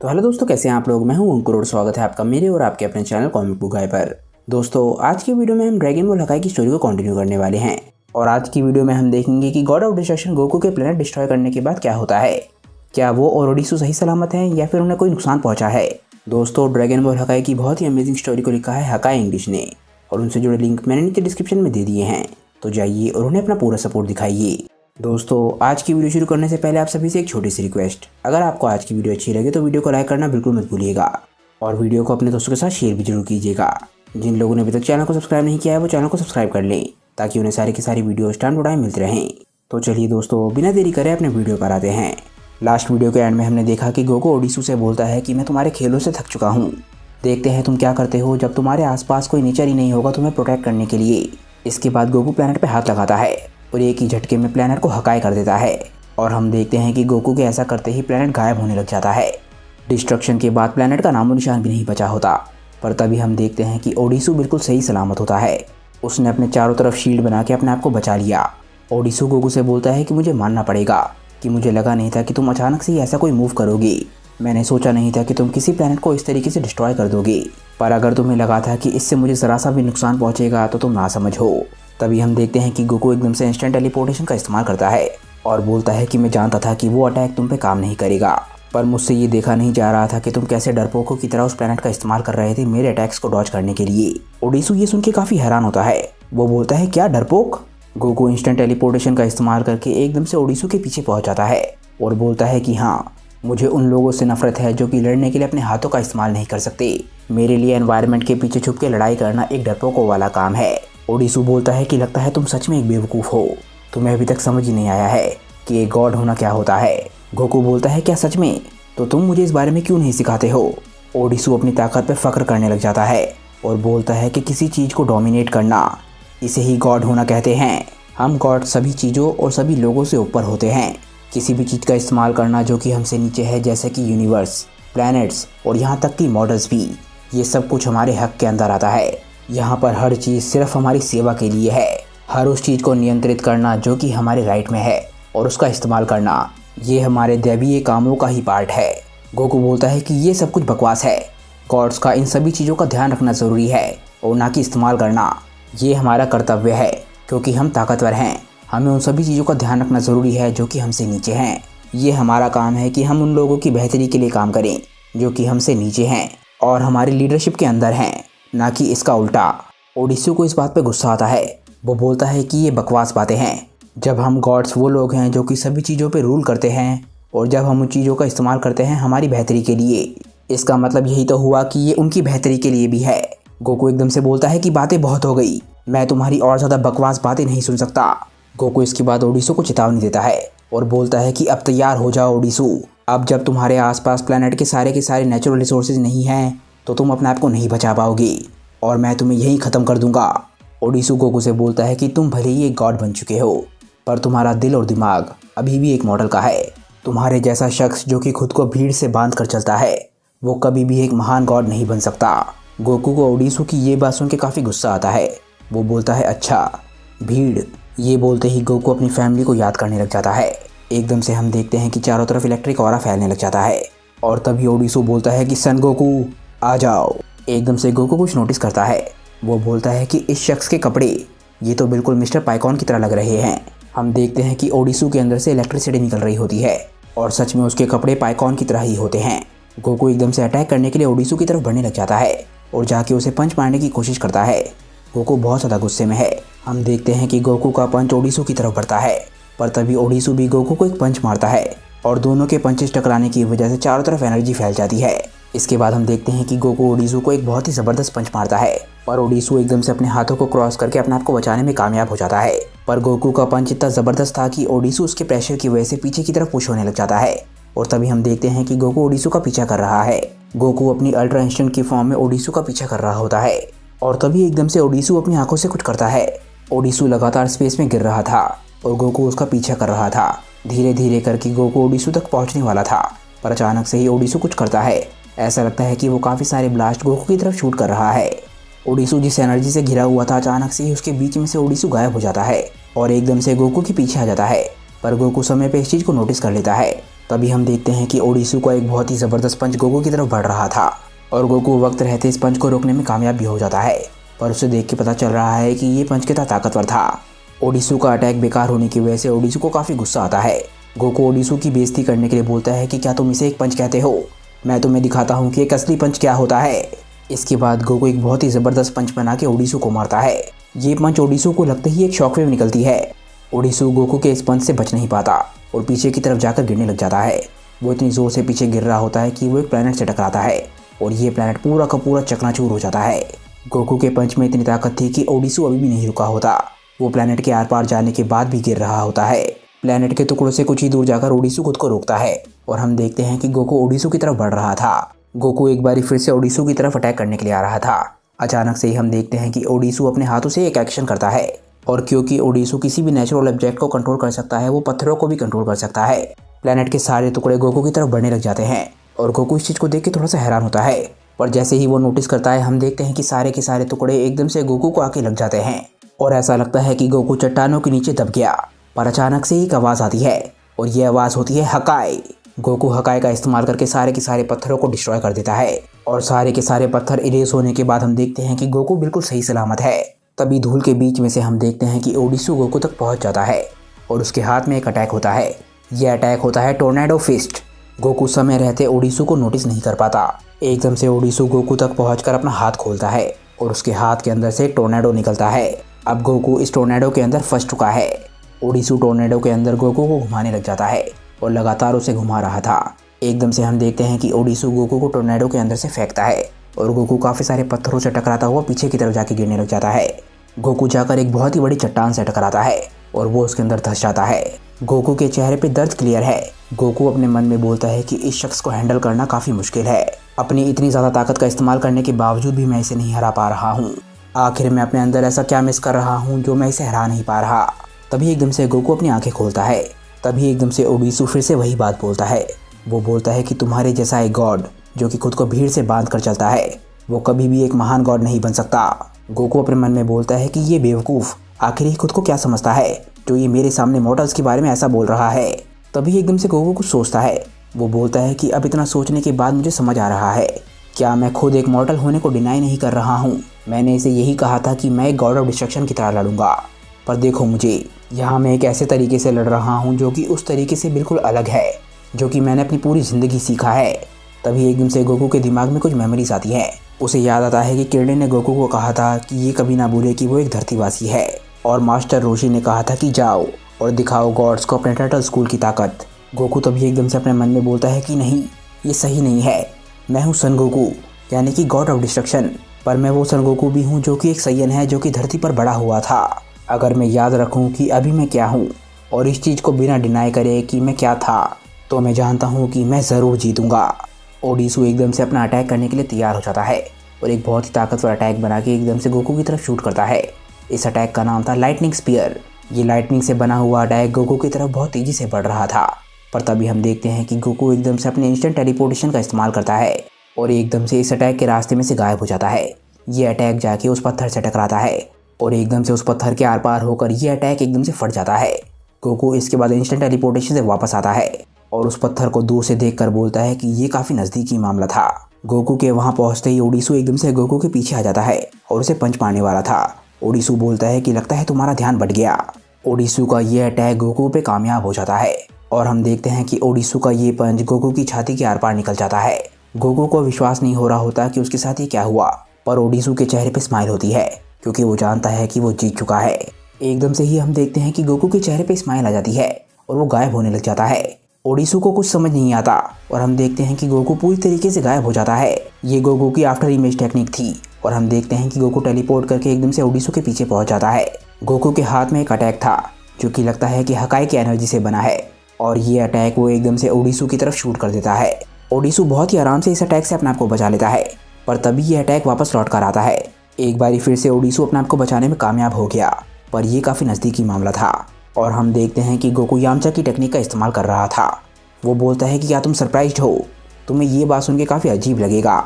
तो हेलो दोस्तों, कैसे हैं आप लोग। मैं हूं अंकुर और स्वागत है आपका मेरे और आपके अपने चैनल कॉमिक बुक गाय पर। दोस्तों, आज की वीडियो में हम ड्रैगन बॉल हकाई की स्टोरी को कंटिन्यू करने वाले हैं और आज की वीडियो में हम देखेंगे कि गॉड ऑफ डिस्ट्रक्शन गोकू के प्लेनेट डिस्ट्रॉय करने के बाद क्या होता है। क्या वो और ओडिसू सही सलामत हैं या फिर उन्हें कोई नुकसान पहुंचा है। दोस्तों, ड्रैगन बॉल हकाई की बहुत ही अमेजिंग स्टोरी को लिखा है हकाई इंग्लिश ने और उनसे जुड़े लिंक मैंने नीचे डिस्क्रिप्शन में दे दिए हैं, तो जाइए और उन्हें अपना पूरा सपोर्ट दिखाइए। दोस्तों, आज की वीडियो शुरू करने से पहले आप सभी से एक छोटी सी रिक्वेस्ट, अगर आपको आज की वीडियो अच्छी लगे तो वीडियो को लाइक करना बिल्कुल मत भूलिएगा और वीडियो को अपने दोस्तों के साथ शेयर भी जरूर कीजिएगा। जिन लोगों ने अभी तक चैनल को सब्सक्राइब नहीं किया है वो चैनल को सब्सक्राइब कर लें ताकि उन्हें सारी की सारी वीडियोस टाइम टू टाइम मिलते रहें। तो चलिए दोस्तों, बिना देरी करे अपने वीडियो पर आते हैं। लास्ट वीडियो के एंड में हमने देखा कि गोकू ओडिसू से बोलता है कि मैं तुम्हारे खेलों से थक चुका हूँ, देखते हैं तुम क्या करते हो जब तुम्हारे आसपास कोई नेचर ही नहीं होगा तुम्हें प्रोटेक्ट करने के लिए। इसके बाद गोकू प्लैनेट पे हाथ लगाता है और एक ही झटके में प्लैनेट को हकाई कर देता है और हम देखते हैं कि गोकू के ऐसा करते ही प्लैनेट गायब होने लग जाता है। डिस्ट्रक्शन के बाद प्लैनेट का नामो निशान भी नहीं बचा होता, पर तभी हम देखते हैं कि ओडिसू बिल्कुल सही सलामत होता है। उसने अपने चारों तरफ शील्ड बना के अपने आप को बचा लिया। ओडिसू गोकू से बोलता है कि मुझे मानना पड़ेगा कि मुझे लगा नहीं था कि तुम अचानक से ही ऐसा कोई मूव करोगे। मैंने सोचा नहीं था कि तुम किसी प्लैनेट को इस तरीके से डिस्ट्रॉय कर दोगे, पर अगर तुम्हें लगा था कि इससे मुझे ज़रा सा भी नुकसान पहुंचेगा तो तुम ना समझ हो। तभी हम देखते हैं कि गोकू एकदम से इंस्टेंट टेलीपोर्टेशन का इस्तेमाल करता है और बोलता है कि मैं जानता था कि वो अटैक तुम पे काम नहीं करेगा, पर मुझसे ये देखा नहीं जा रहा था कि तुम कैसे डरपोकों की तरह उस प्लैनेट का इस्तेमाल कर रहे थे मेरे अटैक्स को डॉज करने के लिए। ओडिसू ये सुन के काफ़ी हैरान होता है। वो बोलता है, क्या डरपोक। गोकू इंस्टेंट टेलीपोर्टेशन का इस्तेमाल करके एकदम से ओडिसू के पीछे पहुंच जाता है और बोलता है कि हाँ, मुझे उन लोगों से नफरत है जो कि लड़ने के लिए अपने हाथों का इस्तेमाल नहीं कर सकते। मेरे लिए एनवायरनमेंट के पीछे छुप के लड़ाई करना एक डरपोकों वाला काम है। ओडिसू बोलता है कि लगता है तुम सच में एक बेवकूफ़ हो, तुम्हें अभी तक समझ ही नहीं आया है कि एक गॉड होना क्या होता है। गोकू बोलता है, क्या सच में, तो तुम मुझे इस बारे में क्यों नहीं सिखाते हो। ओडिसू अपनी ताकत पे फख्र करने लग जाता है और बोलता है कि किसी चीज़ को डोमिनेट करना, इसे ही गॉड होना कहते हैं। हम गॉड सभी चीज़ों और सभी लोगों से ऊपर होते हैं। किसी भी चीज़ का इस्तेमाल करना जो कि हमसे नीचे है, जैसे कि यूनिवर्स, प्लैनेट्स और यहाँ तक कि मॉडल्स भी, ये सब कुछ हमारे हक के अंदर आता है। यहाँ पर हर चीज़ सिर्फ हमारी सेवा के लिए है। हर उस चीज़ को नियंत्रित करना जो कि हमारे राइट में है और उसका इस्तेमाल करना, ये हमारे दैवीय कामों का ही पार्ट है। गोकू बोलता है कि ये सब कुछ बकवास है। गॉड्स का इन सभी चीज़ों का ध्यान रखना ज़रूरी है और ना कि इस्तेमाल करना। ये हमारा कर्तव्य है क्योंकि हम ताकतवर हैं। हमें उन सभी चीज़ों का ध्यान रखना ज़रूरी है जो कि हमसे नीचे हैं। ये हमारा काम है कि हम उन लोगों की बेहतरी के लिए काम करें जो कि हमसे नीचे हैं और हमारी लीडरशिप के अंदर हैं, ना कि इसका उल्टा। ओडिसू को इस बात पे गुस्सा आता है। वो बोलता है कि ये बकवास बातें हैं। जब हम गॉड्स वो लोग हैं जो कि सभी चीज़ों पे रूल करते हैं और जब हम उन चीज़ों का इस्तेमाल करते हैं हमारी बेहतरी के लिए, इसका मतलब यही तो हुआ कि ये उनकी बेहतरी के लिए भी है। गोकू एकदम से बोलता है कि बातें बहुत हो गई, मैं तुम्हारी और ज़्यादा बकवास बातें नहीं सुन सकता। गोकू इसके बाद ओडिसू को चेतावनी देता है और बोलता है कि अब तैयार हो जाओ ओडिसू। अब जब तुम्हारे आसपास प्लैनेट के सारे नेचुरल रिसोर्सेज नहीं हैं तो तुम अपने आप को नहीं बचा पाओगे और मैं तुम्हें यहीं ख़त्म कर दूंगा। ओडिसू गोकू से बोलता है कि तुम भले ही एक गॉड बन चुके हो, पर तुम्हारा दिल और दिमाग अभी भी एक मॉडल का है। तुम्हारे जैसा शख्स जो कि खुद को भीड़ से बांध कर चलता है, वो कभी भी एक महान गॉड नहीं बन सकता। गोकू को ओडिसू की ये बात सुन के काफ़ी गुस्सा आता है। वो बोलता है, अच्छा भीड़। ये बोलते ही गोकू अपनी फैमिली को याद करने लग जाता है। एकदम से हम देखते हैं कि चारों तरफ इलेक्ट्रिक ऑरा फैलने लग जाता है और तभी ओडिसू बोलता है कि सन गोकू आ जाओ। एकदम से गोकू कुछ नोटिस करता है। वो बोलता है कि इस शख्स के कपड़े, ये तो बिल्कुल मिस्टर पाइकॉन की तरह लग रहे हैं। हम देखते हैं कि ओडिसू के अंदर से इलेक्ट्रिसिटी निकल रही होती है और सच में उसके कपड़े पाइकॉन की तरह ही होते हैं। गोकू एकदम से अटैक करने के लिए ओडिसू की तरफ बढ़ने लग जाता है और जाके उसे पंच मारने की कोशिश करता है। गोकू बहुत ज़्यादा गुस्से में है। हम देखते हैं कि गोकू का पंच ओडिसू की तरफ बढ़ता है, पर तभी ओडिसू भी गोकू को एक पंच मारता है और दोनों के पंचेस टकराने की वजह से चारों तरफ एनर्जी फैल जाती है। इसके बाद हम देखते हैं कि गोकू ओडिसू को एक बहुत ही ज़बरदस्त पंच मारता है और ओडिसू एकदम से अपने हाथों को क्रॉस करके अपने आप को बचाने में कामयाब हो जाता है, पर गोकू का पंच इतना ज़बरदस्त था कि ओडिसू उसके प्रेशर की वजह से पीछे की तरफ पुश होने लग जाता है और तभी हम देखते हैं कि गोकू ओडिसू का पीछा कर रहा है। गोकू अपनी अल्ट्रा इंस्टेंट की फॉर्म में ओडिसू का पीछा कर रहा होता है और तभी एकदम से ओडिसू अपनी आंखों से कुछ करता है। ओडिसू लगातार स्पेस में गिर रहा था और गोकू उसका पीछा कर रहा था। धीरे धीरे करके गोकू ओडिसू तक पहुंचने वाला था, पर अचानक से ही ओडिसू कुछ करता है। ऐसा लगता है कि वो काफ़ी सारे ब्लास्ट गोकू की तरफ शूट कर रहा है। ओडिसू जिस एनर्जी से घिरा हुआ था, अचानक से ही उसके बीच में से ओडिसू गायब हो जाता है और एकदम से गोकू के पीछे आ जाता है, पर गोकू समय पे इस चीज़ को नोटिस कर लेता है तभी हम देखते हैं कि ओडिसू का एक बहुत ही ज़बरदस्त पंच गोकू की तरफ बढ़ रहा था और गोकू वक्त रहते इस पंच को रोकने में कामयाब भी हो जाता है, पर उसे देख के पता चल रहा है कि ये पंच कितना ताकतवर था। ओडिसू का अटैक बेकार होने की वजह से ओडिसू को काफ़ी गुस्सा आता है। गोकू ओडिसू की बेइज्जती करने के लिए बोलता है कि क्या तुम इसे एक पंच कहते हो, मैं तुम्हें दिखाता हूँ कि एक असली पंच क्या होता है। इसके बाद गोकू एक बहुत ही ज़बरदस्त पंच बना के ओडिसू को मारता है। ये पंच ओडिसू को लगते ही एक शॉकवेव निकलती है। ओडिसू गोकू के इस पंच से बच नहीं पाता और पीछे की तरफ जाकर गिरने लग जाता है। वो इतनी ज़ोर से पीछे गिर रहा होता है कि वो एक प्लैनेट से टकराता है और ये प्लैनेट पूरा का पूरा चकनाचूर हो जाता है। गोकू के पंच में इतनी ताकत थी कि ओडिसू अभी भी नहीं रुका होता। वो प्लैनेट के आर पार जाने के बाद भी गिर रहा होता है। प्लैनेट के टुकड़ों से कुछ ही दूर जाकर ओडिसू खुद को रोकता है और हम देखते हैं कि गोकू ओडिसू की तरफ बढ़ रहा था। गोकू एक बार फिर से ओडिसू की तरफ अटैक करने के लिए आ रहा था। अचानक से ही हम देखते हैं कि ओडिसू अपने हाथों से एक एक्शन करता है और क्योंकि ओडिसू किसी भी नेचुरल ऑब्जेक्ट को कंट्रोल कर सकता है, वो पत्थरों को भी कंट्रोल कर सकता है। प्लैनेट के सारे टुकड़े गोकू की तरफ बढ़ने लग जाते हैं और गोकू इस चीज़ को देख के थोड़ा सा हैरान होता है, पर जैसे ही वो नोटिस करता है हम देखते हैं कि सारे के सारे टुकड़े एकदम से गोकू को आके लग जाते हैं और ऐसा लगता है कि गोकू चट्टानों के नीचे दब गया। पर अचानक से एक आवाज़ आती है और ये आवाज़ होती है हकाई। गोकू हकाई का इस्तेमाल करके सारे के सारे पत्थरों को डिस्ट्रॉय कर देता है और सारे के सारे पत्थर इरेज होने के बाद हम देखते हैं कि गोकू बिल्कुल सही सलामत है। तभी धूल के बीच में से हम देखते हैं कि ओडिसू गोकू तक पहुंच जाता है और उसके हाथ में एक अटैक होता है। यह अटैक होता है टोर्नेडो फिस्ट। गोकू समय रहते ओडिसू को नोटिस नहीं कर पाता। एकदम से ओडिसू गोकू तक पहुंचकर अपना हाथ खोलता है और उसके हाथ के अंदर से एक टोर्नेडो निकलता है। अब गोकू इस टोर्नेडो के अंदर फंस चुका है। ओडिसू टोर्नेडो के अंदर गोकू को घुमाने लग जाता है और लगातार उसे घुमा रहा था। एकदम से हम देखते हैं कि ओडिसू गोकू को टोर्नेडो के अंदर से फेंकता है और गोकू काफ़ी सारे पत्थरों से टकराता हुआ पीछे की तरफ जाके गिरने लग जाता है। गोकू जाकर एक बहुत ही बड़ी चट्टान से टकराता है और वो उसके अंदर धंस जाता है। गोकू के चेहरे पे दर्द क्लियर है। गोकू अपने मन में बोलता है कि इस शख्स को हैंडल करना काफ़ी मुश्किल है। अपनी इतनी ज़्यादा ताकत का इस्तेमाल करने के बावजूद भी मैं इसे नहीं हरा पा रहा हूँ। आखिर मैं अपने अंदर ऐसा क्या मिस कर रहा हूँ जो मैं इसे हरा नहीं पा रहा। तभी एकदम से गोकू अपनी आंखें खोलता है। तभी एकदम से ओडिसू फिर से वही बात बोलता है। वो बोलता है कि तुम्हारे जैसा एक गॉड जो कि खुद को भीड़ से बांध कर चलता है, वो कभी भी एक महान गॉड नहीं बन सकता। गोकू अपने मन में बोलता है कि ये बेवकूफ़ आखिर ही खुद को क्या समझता है जो ये मेरे सामने मॉडल्स के बारे में ऐसा बोल रहा है। तभी एकदम से गोकू कुछ सोचता है। वो बोलता है कि अब इतना सोचने के बाद मुझे समझ आ रहा है, क्या मैं खुद एक मॉडल होने को डिनाई नहीं कर रहा हूँ। मैंने इसे यही कहा था कि मैं एक गॉड ऑफ डिस्ट्रक्शन की तरह लड़ूंगा, पर देखो मुझे यहाँ मैं एक ऐसे तरीके से लड़ रहा हूँ जो कि उस तरीके से बिल्कुल अलग है जो कि मैंने अपनी पूरी ज़िंदगी सीखा है। तभी एकदम से गोकू के दिमाग में कुछ मेमोरीज आती है। उसे याद आता है कि किरणे ने गोकू को कहा था कि ये कभी ना भूले कि वो एक धरतीवासी है और मास्टर रोशी ने कहा था कि जाओ और दिखाओ गॉड्स को अपने टर्टल स्कूल की ताकत। गोकू तभी एकदम से अपने मन में बोलता है कि नहीं, ये सही नहीं है। मैं हूँ सन गोकू, यानी कि गॉड ऑफ डिस्ट्रक्शन, पर मैं वो सन गोकू भी हूँ जो कि एक सैयन है जो कि धरती पर बड़ा हुआ था। अगर मैं याद रखूँ कि अभी मैं क्या हूँ और इस चीज़ को बिना डिनाई करे कि मैं क्या था, तो मैं जानता हूँ कि मैं ज़रूर जीतूँगा। ओडिसू एकदम से अपना अटैक करने के लिए तैयार हो जाता है और एक बहुत ही ताकतवर अटैक बना के एकदम से गोकू की तरफ शूट करता है। इस अटैक का नाम था लाइटनिंग स्पीयर। ये लाइटनिंग से बना हुआ अटैक गोकू की तरफ बहुत तेज़ी से बढ़ रहा था, पर तभी हम देखते हैं कि गोकू एकदम से अपने इंस्टेंट टेलीपोर्टेशन का इस्तेमाल करता है और एकदम से इस अटैक के रास्ते में से गायब हो जाता है। ये अटैक जाके उस पत्थर से टकराता है और एकदम से उस पत्थर के आर पार होकर ये अटैक एकदम से फट जाता है। गोकू इसके बाद इंस्टेंट टेलीपोर्टेशन से वापस आता है और उस पत्थर को दूर से देखकर बोलता है कि ये काफ़ी नज़दीकी मामला था। गोकू के वहाँ पहुँचते ही ओडिसू एकदम से गोकू के पीछे आ जाता है और उसे पंच मारने वाला था। ओडिसू बोलता है कि लगता है तुम्हारा ध्यान भट गया। ओडिसू का ये अटैक गोकू पे कामयाब हो जाता है और हम देखते हैं कि ओडिसू का ये पंच गोकू की छाती के आर पार निकल जाता है। गोकू को विश्वास नहीं हो रहा होता कि उसके साथ ये क्या हुआ, पर ओडिसू के चेहरे पे स्माइल होती है क्योंकि वो जानता है कि वो जीत चुका है। एकदम से ही हम देखते हैं कि गोकू के चेहरे पे स्माइल आ जाती है और वो गायब होने लग जाता है। ओडिसू को कुछ समझ नहीं आता और हम देखते हैं कि गोकू पूरी तरीके से गायब हो जाता है। ये गोकू की आफ्टर इमेज टेक्निक थी और हम देखते हैं कि गोकू टेलीपोर्ट करके एकदम से ओडिसू के पीछे पहुंच जाता है। गोकू के हाथ में एक अटैक था जो कि लगता है कि हकाई की एनर्जी से बना है और ये अटैक वो एकदम से ओडिसू की तरफ शूट कर देता है। ओडिसू बहुत ही आराम से इस अटैक से अपने आप को बचा लेता है, पर तभी ये अटैक वापस लौट कर आता है। एक बारी फिर से ओडिसू अपने आप को बचाने में कामयाब हो गया, पर यह काफ़ी नज़दीकी मामला था और हम देखते हैं कि गोकू यामचा की टेक्निक का इस्तेमाल कर रहा था। वो बोलता है कि क्या तुम सरप्राइज्ड हो? तुम्हें ये बात सुन के काफ़ी अजीब लगेगा,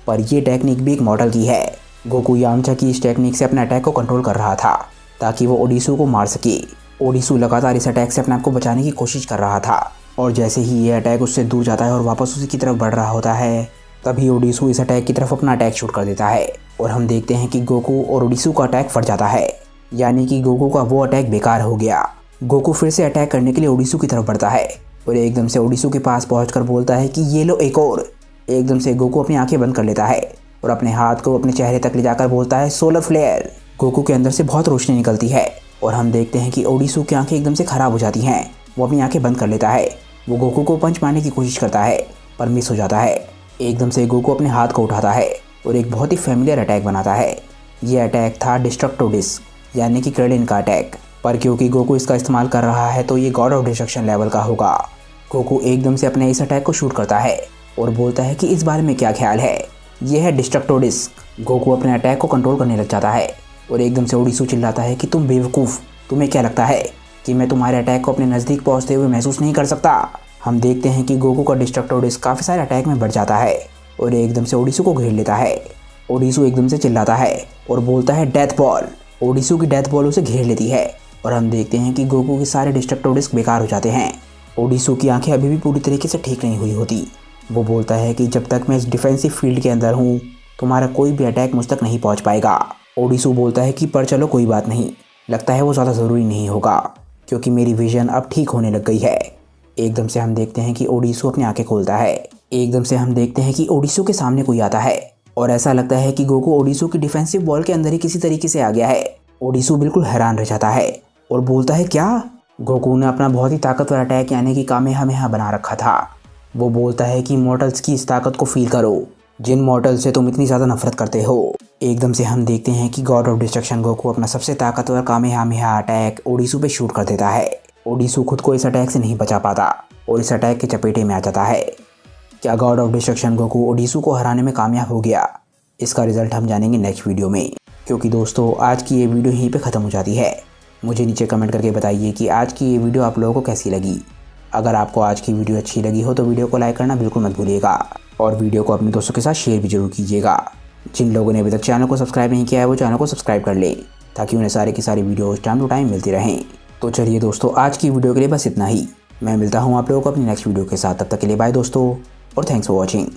पर यह टेक्निक भी एक मॉडल की है। गोकू यामचा की इस टेक्निक से अपने अटैक को कंट्रोल कर रहा था ताकि वो ओडिसू को मार सके। ओडिसू लगातार इस अटैक से अपने आप को बचाने की कोशिश कर रहा था, और जैसे ही ये अटैक उससे दूर जाता है और वापस उसी की तरफ बढ़ रहा होता है, तभी ओडिसू इस अटैक की तरफ अपना अटैक शूट कर देता है और हम देखते हैं कि गोकू और ओडिसू का अटैक फट जाता है, यानी कि गोकू का वो अटैक बेकार हो गया। गोकू फिर से अटैक करने के लिए ओडिसू की तरफ बढ़ता है और एकदम से ओडिसू के पास पहुंचकर बोलता है कि ये लो एक और। एकदम से गोकू अपनी आंखें बंद कर लेता है और अपने हाथ को अपने चेहरे तक ले जाकर बोलता है सोलर फ्लेयर। गोकू के अंदर से बहुत रोशनी निकलती है और हम देखते हैं कि ओडिसू की आंखें एकदम से खराब हो जाती हैं। वो अपनी आंखें बंद कर लेता है। वो गोकू को पंच मारने की कोशिश करता है पर मिस हो जाता है। एकदम से गोकू अपने हाथ को उठाता है और एक बहुत ही फेमिलियर अटैक बनाता है। ये अटैक था डिस्ट्रक्टो डिस्क, यानी कि क्रेडिन का अटैक, पर क्योंकि गोकू इसका इस्तेमाल कर रहा है तो ये गॉड ऑफ डिस्ट्रक्शन लेवल का होगा। गोकू एकदम से अपने इस अटैक को शूट करता है और बोलता है कि इस बारे में क्या ख्याल है। यह है डिस्ट्रक्टो डिस्क। गोकू अपने अटैक को कंट्रोल करने लग जाता है और एकदम से ओडिसू चिल्लाता है कि तुम बेवकूफ़, तुम्हें क्या लगता है कि मैं तुम्हारे अटैक को अपने नज़दीक पहुंचते हुए महसूस नहीं कर सकता। हम देखते हैं कि गोकू का डिस्ट्रक्टो डिस्क काफ़ी सारे अटैक में बढ़ जाता है और एकदम से ओडिसू को घेर लेता है। ओडिसू एकदम से चिल्लाता है और बोलता है डेथ बॉल। ओडिसू की डेथ बॉल उसे घेर लेती है और हम देखते हैं कि गोकू के सारे डिस्ट्रक्टो डिस्क बेकार हो जाते हैं। ओडिसू की आंखें अभी भी पूरी तरीके से ठीक नहीं हुई होती। वो बोलता है कि जब तक मैं इस डिफेंसिव फील्ड के अंदर हूँ तुम्हारा कोई भी अटैक मुझ तक नहीं पहुँच पाएगा। ओडिसू बोलता है कि पर चलो कोई बात नहीं, लगता है वो ज़्यादा ज़रूरी नहीं होगा क्योंकि मेरी विजन अब ठीक होने लग गई है। एकदम से हम देखते हैं कि ओडिसू अपनी आंखें खोलता है। एकदम से हम देखते हैं कि ओडिसू के सामने कोई आता है और ऐसा लगता है कि गोकू ओडिसू की डिफेंसिव बॉल के अंदर ही किसी तरीके से आ गया है। ओडिसू बिल्कुल हैरान रह जाता है और बोलता है क्या? गोकू ने अपना बहुत ही ताकतवर अटैक यानी कि कामेहामेहा बना रखा था। वो बोलता है कि मॉर्टल्स की इस ताकत को फील करो जिन मॉर्टल से तुम इतनी ज़्यादा नफरत करते हो। एकदम से हम देखते हैं कि गॉड ऑफ डिस्ट्रक्शन गोकू अपना सबसे ताकतवर कामेहामेहा अटैक ओडिसू पे शूट कर देता है। ओडिसू खुद को इस अटैक से नहीं बचा पाता और इस अटैक के चपेटे में आ जाता है। क्या गॉड ऑफ डिस्ट्रक्शन गोकू ओडिसू को हराने में कामयाब हो गया? इसका रिजल्ट हम जानेंगे नेक्स्ट वीडियो में, क्योंकि दोस्तों आज की ये वीडियो यहीं पे ख़त्म हो जाती है। मुझे नीचे कमेंट करके बताइए कि आज की ये वीडियो आप लोगों को कैसी लगी। अगर आपको आज की वीडियो अच्छी लगी हो तो वीडियो को लाइक करना बिल्कुल मत भूलिएगा और वीडियो को अपने दोस्तों के साथ शेयर भी जरूर कीजिएगा। जिन लोगों ने अभी तक चैनल को सब्सक्राइब नहीं किया है वो चैनल को सब्सक्राइब कर ले ताकि उन्हें सारी की सारी वीडियोस टाइम टू टाइम मिलती रहें। तो चलिए दोस्तों आज की वीडियो के लिए बस इतना ही। मैं मिलता हूँ आप लोगों को अपनी नेक्स्ट वीडियो के साथ। तब तक के लिए बाय दोस्तों और थैंक्स फॉर वॉचिंग।